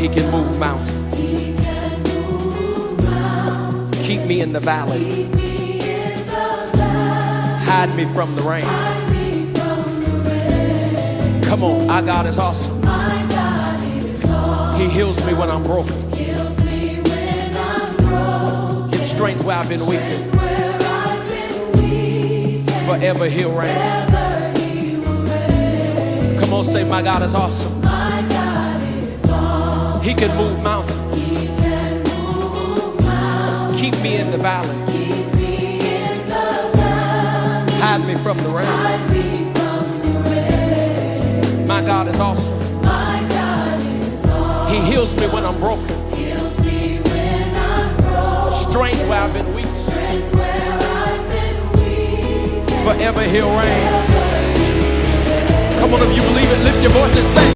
He can move mountains. Keep me in the valley. Hide me from the rain. Come on, our God is awesome. He heals me when I'm broken. Gives strength where I've been weak. Forever He'll reign. Come on, say, my God is awesome. He can move mountains. Keep me in the valley. Hide me from the rain. My God is awesome. He heals me when I'm broken. Strength where I've been weak. Forever He'll reign. Come on, if you believe it, lift your voice and say.